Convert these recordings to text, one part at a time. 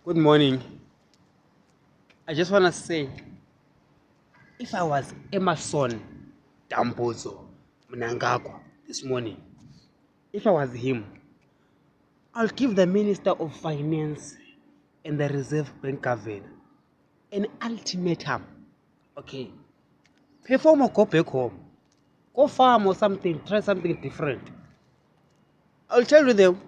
Good morning. I just want to say, if I was Emerson Mnangagwa this morning, if I was him, I'll give the Minister of Finance and the Reserve Bank governor an ultimatum. Okay, perform or go back home. Go farm or something, try something different. I'll tell you them,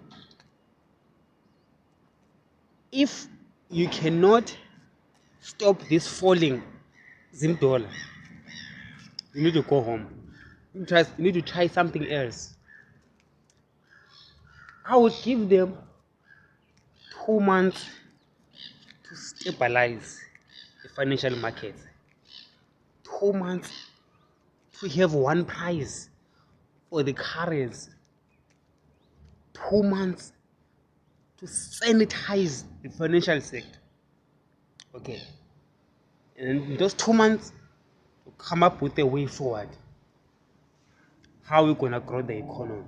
if you cannot stop this falling Zim dollar, you need to go home. You need to try something else. I would give them 2 months to stabilize the financial market. 2 months to have one price for the currency. 2 months to sanitize the financial sector. Okay. And in those 2 months, to come up with a way forward. How we're gonna grow the economy.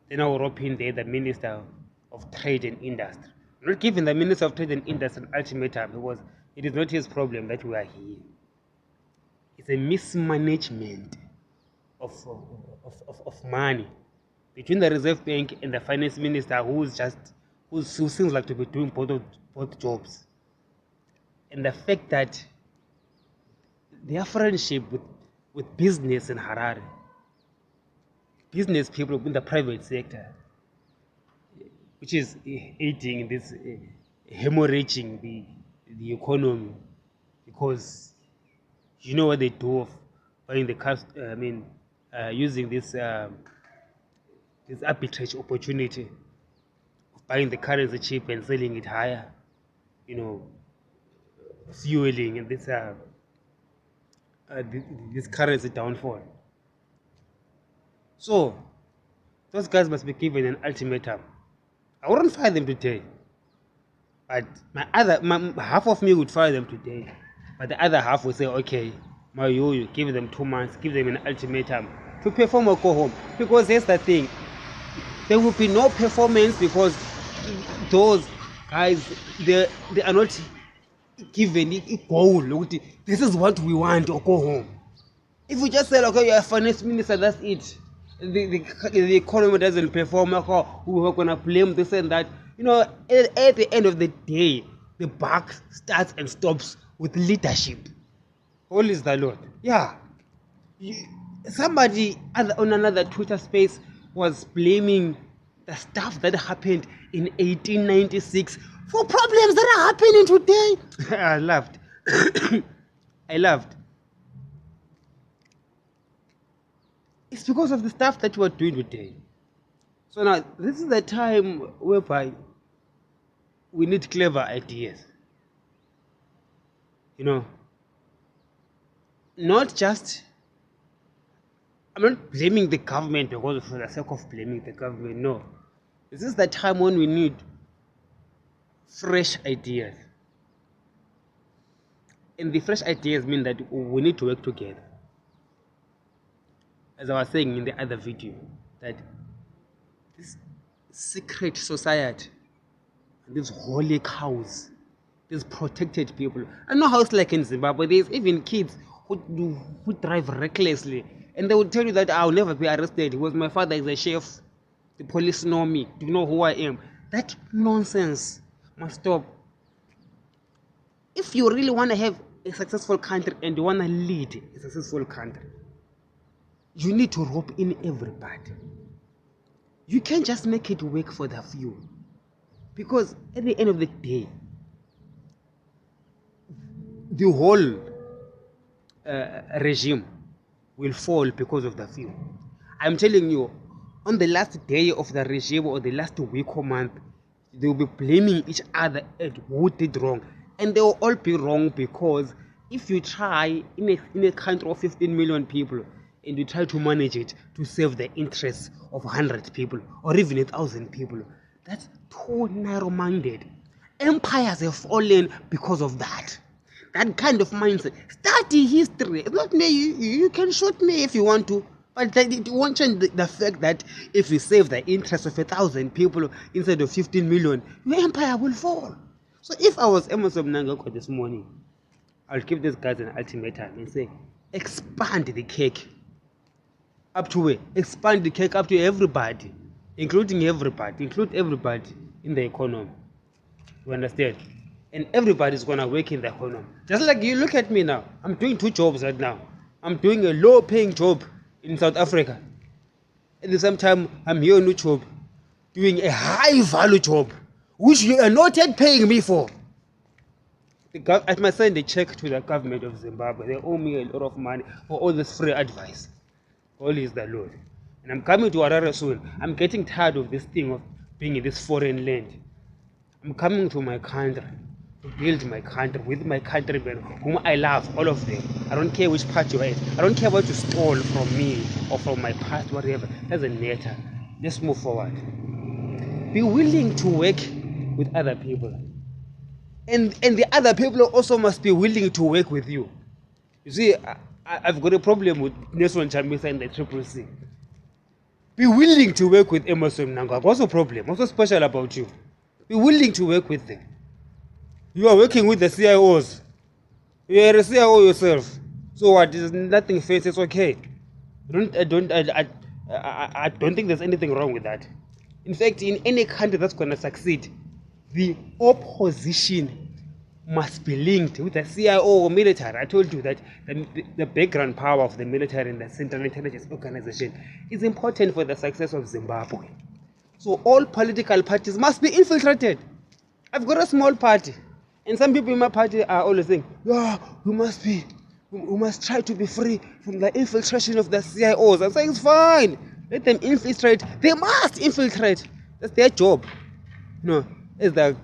Then I will rope in there the Minister of Trade and Industry. I'm not giving the Minister of Trade and Industry an ultimatum because it is not his problem that we are here. It's a mismanagement of money between the Reserve Bank and the Finance Minister, who seems like to be doing both jobs. And the fact that their friendship with business in Harare, business people in the private sector, which is aiding this hemorrhaging the economy, because you know what they do of buying the cars. Using this arbitrage opportunity of buying the currency cheap and selling it higher, fueling and this currency downfall. So those guys must be given an ultimatum. I wouldn't fire them today, but half of me would fire them today, but the other half would say, okay, you give them 2 months, give them an ultimatum to perform or go home. Because here's the thing, there will be no performance because those guys, they are not given a goal. This is what we want, or go home. If we just say, okay, you're a finance minister, that's it. The economy doesn't perform, we're going to blame this and that. At the end of the day, the buck starts and stops with leadership. All is the Lord. Yeah. Somebody on another Twitter space was blaming the stuff that happened in 1896 for problems that are happening today. I laughed. I laughed. It's because of the stuff that you are doing today. So now, this is the time whereby we need clever ideas. Not just, I'm not blaming the government because for the sake of blaming the government. No. This is the time when we need fresh ideas. And the fresh ideas mean that we need to work together. As I was saying in the other video, that this secret society, these holy cows, these protected people. I know how it's like in Zimbabwe. There's even kids who drive recklessly, and they will tell you that I'll never be arrested because my father is a chef. The police know me. Do you know who I am? That nonsense must stop. If you really want to have a successful country and you want to lead a successful country, you need to rope in everybody. You can't just make it work for the few. Because at the end of the day, the whole regime will fall because of the few. I'm telling you, on the last day of the regime or the last week or month, they will be blaming each other at who did wrong. And they will all be wrong, because if you try in a country of 15 million people and you try to manage it to serve the interests of 100 people or even 1,000 people, that's too narrow-minded. Empires have fallen because of that. That kind of mindset. Study history. It's not me. You can shoot me if you want to, But it won't change the fact that if you save the interest of 1,000 people instead of 15 million, your empire will fall. So if I was Emerson Mnangagwa this morning, I'll give these guys an ultimatum and say, expand the cake. Up to where? Expand the cake up to everybody, include everybody in the economy. You understand? And everybody's gonna work in the economy. Just like you look at me now, I'm doing 2 jobs right now. I'm doing a low-paying job in South Africa. At the same time, I'm here in a job, doing a high-value job, which you are not yet paying me for. I must send a check to the government of Zimbabwe. They owe me a lot of money for all this free advice. All is the Lord. And I'm coming to Harare soon. I'm getting tired of this thing of being in this foreign land. I'm coming to my country to build my country with my countrymen, whom I love, all of them. I don't care which part you are in. I don't care what you stole from me or from my past, whatever. Doesn't matter. Let's move forward. Be willing to work with other people. And the other people also must be willing to work with you. You see, I've got a problem with Nelson Chamisa and the Triple C. Be willing to work with Emerson Mnangagwa. What's the problem? What's so special about you? Be willing to work with them. You are working with the CIOs. You are a CIO yourself. So what? There's nothing face. It's okay. I don't think there's anything wrong with that. In fact, in any country that's going to succeed, the opposition must be linked with the CIO or military. I told you that the background power of the military and the Central Intelligence Organization is important for the success of Zimbabwe. So all political parties must be infiltrated. I've got a small party, and some people in my party are always saying, we must try to be free from the infiltration of the CIOs. I'm saying it's fine. Let them infiltrate. They must infiltrate. That's their job. As the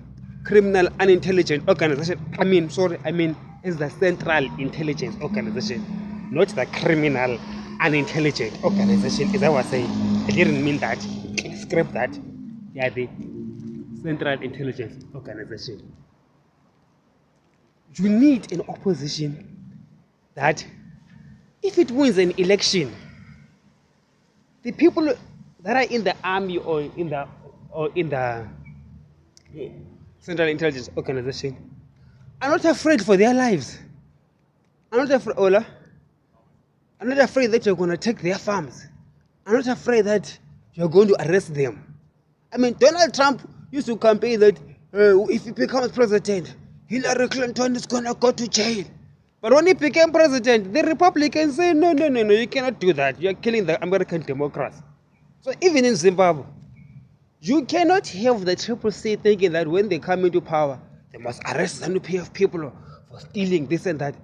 criminal unintelligent organization. I mean as the Central Intelligence Organization, not the criminal unintelligent organization, as I was saying. I didn't mean that. Scrap that. They are the Central Intelligence Organization. You need an opposition that, if it wins an election, the people that are in the army or in the Central Intelligence Organization are not afraid for their lives. I'm not afraid that you're going to take their farms. I'm not afraid that you're going to arrest them. I mean, Donald Trump used to campaign that if he becomes president, Hillary Clinton is going to go to jail. But when he became president, the Republicans say, no, you cannot do that. You're killing the American Democrats. So even in Zimbabwe, you cannot have the Triple C thinking that when they come into power, they must arrest ZANU-PF people for stealing this and that.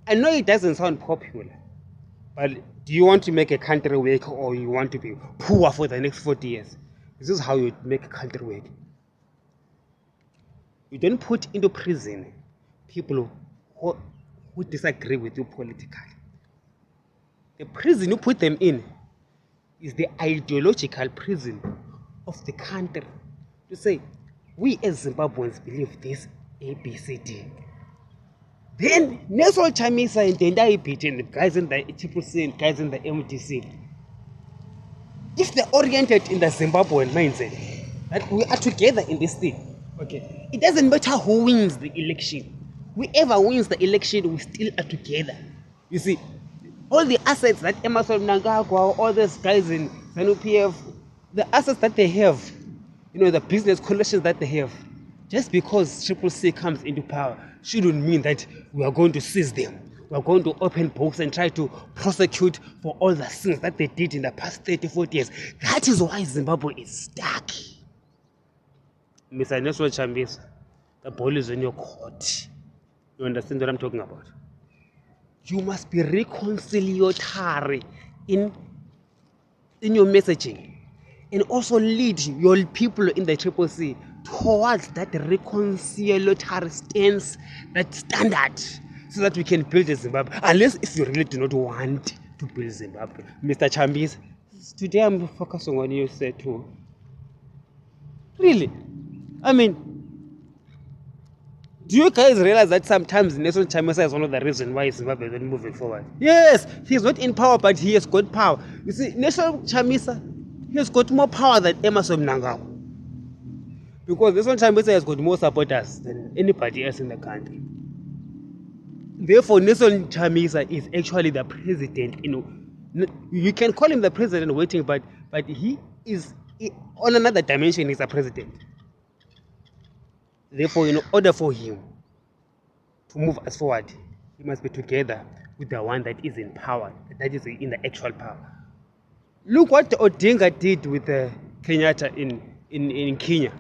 I know it doesn't sound popular, but do you want to make a country work, or you want to be poor for the next 40 years? This is how you make a country work. You don't put into prison people who disagree with you politically. The prison you put them in is the ideological prison of the country. To say, we as Zimbabweans believe this ABCD. Then Nelson Chamisa and the entire EPT and the guys in the TCC and guys in the MDC, if they're oriented in the Zimbabwean mindset that we are together in this thing, okay, it doesn't matter who wins the election. Whoever wins the election, we still are together. You see, all the assets that Emerson Mnangagwa, all those guys in ZANU-PF, the assets that they have, the business connections that they have, just because Triple C comes into power shouldn't mean that we are going to seize them. We are going to open books and try to prosecute for all the sins that they did in the past 30, 40 years. That is why Zimbabwe is stuck. Mr. Nelson Chamisa, the ball is in your court. You understand what I'm talking about? You must be reconciliatory in your messaging, and also lead your people in the Triple C towards that reconciliatory stance, that standard, so that we can build a Zimbabwe. Unless if you really do not want to build Zimbabwe. Mr. Chamisa, today I'm focusing on you, say too. Really? I mean, Do you guys realize that sometimes Nelson Chamisa is one of the reasons why Zimbabwe is not moving forward? Yes, he's not in power, but he has got power. You see, Nelson Chamisa, he has got more power than Emerson Mnangagwa. Because Nelson Chamisa has got more supporters than anybody else in the country. Therefore, Nelson Chamisa is actually the president. You can call him the president waiting, but he is on another dimension. He's a president. Therefore, in order for him to move us forward, he must be together with the one that is in power, that is in the actual power. Look what Odinga did with Kenyatta in Kenya.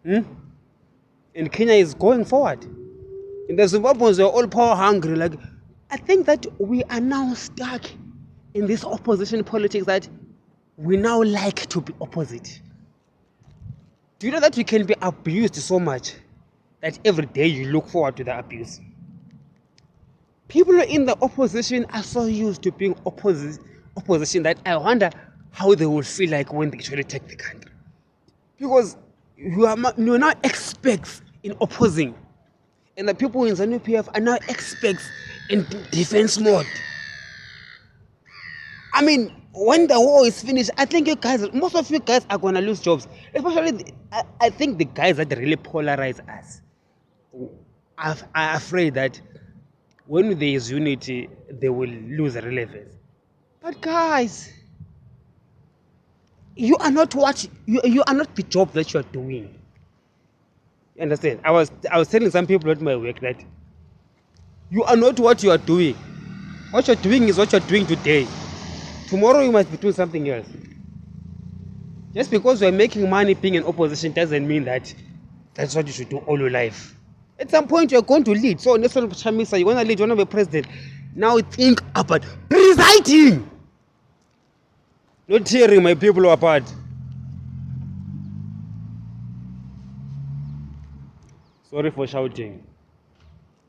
And Kenya is going forward. And the Zimbabweans are all power hungry. Like, I think that we are now stuck in this opposition politics that we now like to be opposite. Do you know that we can be abused so much that every day you look forward to the abuse? People in the opposition are so used to being opposition that I wonder how they will feel like when they actually take the country. Because you are now experts in opposing. And the people in ZANU-PF are now experts in defense mode. I mean, when the war is finished, I think most of you guys are going to lose jobs. Especially, I think the guys that really polarize us are afraid that when there is unity, they will lose relevance. But guys, you are not you are not the job that you are doing. You understand? I was telling some people at my work that you are not what you are doing. What you're doing is what you're doing today. Tomorrow you must be doing something else. Just because you're making money being in opposition doesn't mean that that's what you should do all your life. At some point you're going to lead. So Nelson Chamisa, you want to lead, you want to be president. Now think about presiding. Not tearing my people apart. Sorry for shouting,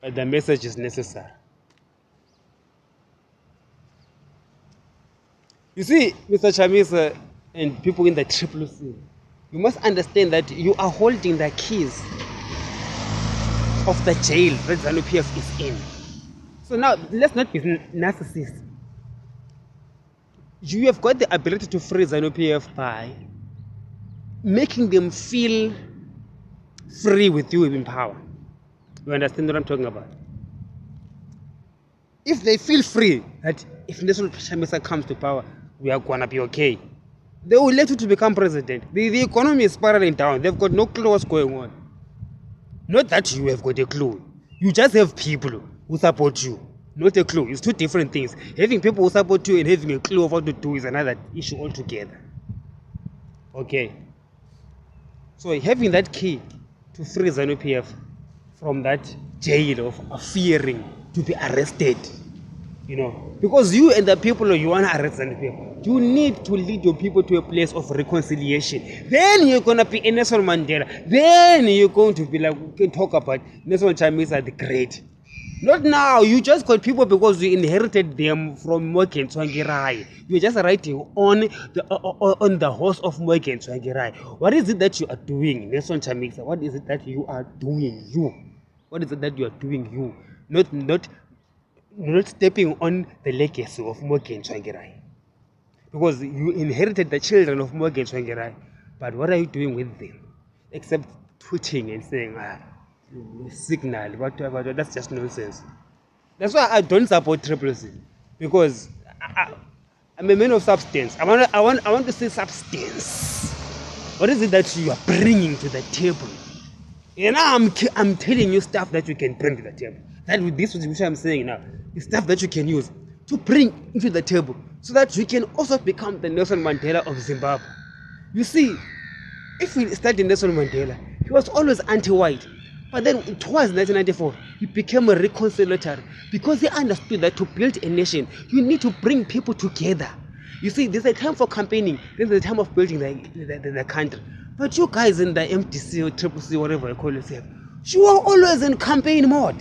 but the message is necessary. You see, Mr. Chamisa and people in the Triple C, you must understand that you are holding the keys of the jail that ZANU-PF is in. So now, let's not be narcissists. You have got the ability to free ZANU-PF by making them feel free with you in power. You understand what I'm talking about? If they feel free that if Nelson Chamisa comes to power, we are going to be okay, they will let you to become president. The economy is spiraling down. They've got no clue what's going on. Not that you have got a clue. You just have people who support you. Not a clue. It's two different things. Having people who support you and having a clue of what to do is another issue altogether. Okay. So having that key to free ZANU-PF from that jail of fearing to be arrested, because you and the people you want to arrest ZANU-PF, you need to lead your people to a place of reconciliation. Then you're going to be a Nelson Mandela. Then you're going to be like, we can talk about Nelson Chamisa the Great. Not now. You just got people because you inherited them from Morgan Tsvangirai. You're just writing on the horse of Morgan Tsvangirai. What is it that you are doing, Nelson Chamisa? What is it that you are doing, you? What is it that you are doing, you? Not stepping on the legacy of Morgan Tsvangirai. Because you inherited the children of Morgan Tsvangirai. But what are you doing with them? Except tweeting and saying, signal, whatever. That's just nonsense. That's why I don't support Triple C, because I'm a man of substance. I want to say substance. What is it that you are bringing to the table? I'm telling you stuff that you can bring to the table. That with this, which I'm saying now, is stuff that you can use to bring into the table, so that you can also become the Nelson Mandela of Zimbabwe. You see, if we study Nelson Mandela, he was always anti-white. But then towards 1994, he became a reconciliatory, because he understood that to build a nation, you need to bring people together. You see, there's a time for campaigning, there's a time of building the country. But you guys in the MTC or Triple C, whatever you call yourself, you are always in campaign mode.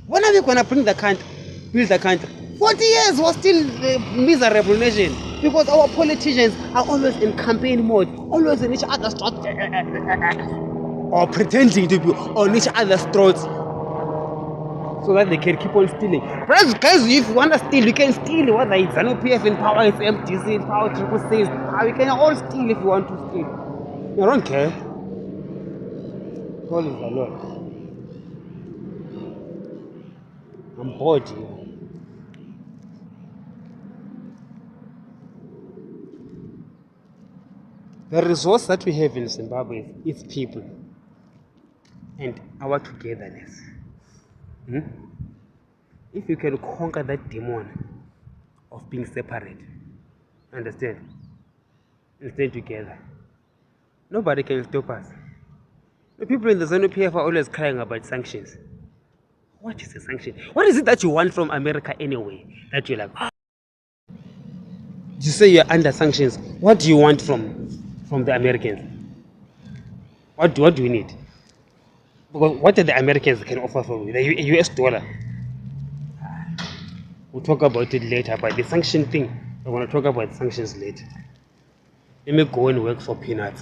When are we going to bring the country, build the country? 40 years was still a miserable nation, because our politicians are always in campaign mode, always in each other's throat. or pretending to be on each other's throats so that they can keep on stealing. Guys, if you want to steal, you can steal. Whether it's ZANU-PF in power, it's MDC in power, Triple C in power, you can all steal if you want to steal. I don't care. God is the Lord. I'm bored here. The resource that we have in Zimbabwe is people and our togetherness. If you can conquer that demon of being separate, understand, and stay together, nobody can stop us. The people in the ZANU-PF are always crying about sanctions. What is a sanction? What is it that you want from America anyway? That you're like, you say you're under sanctions. What do you want from the Americans? What do you need? Because what are the Americans can offer for you? The US dollar. We'll talk about it later, but the sanction thing, I want to talk about sanctions later. Let me go and work for peanuts.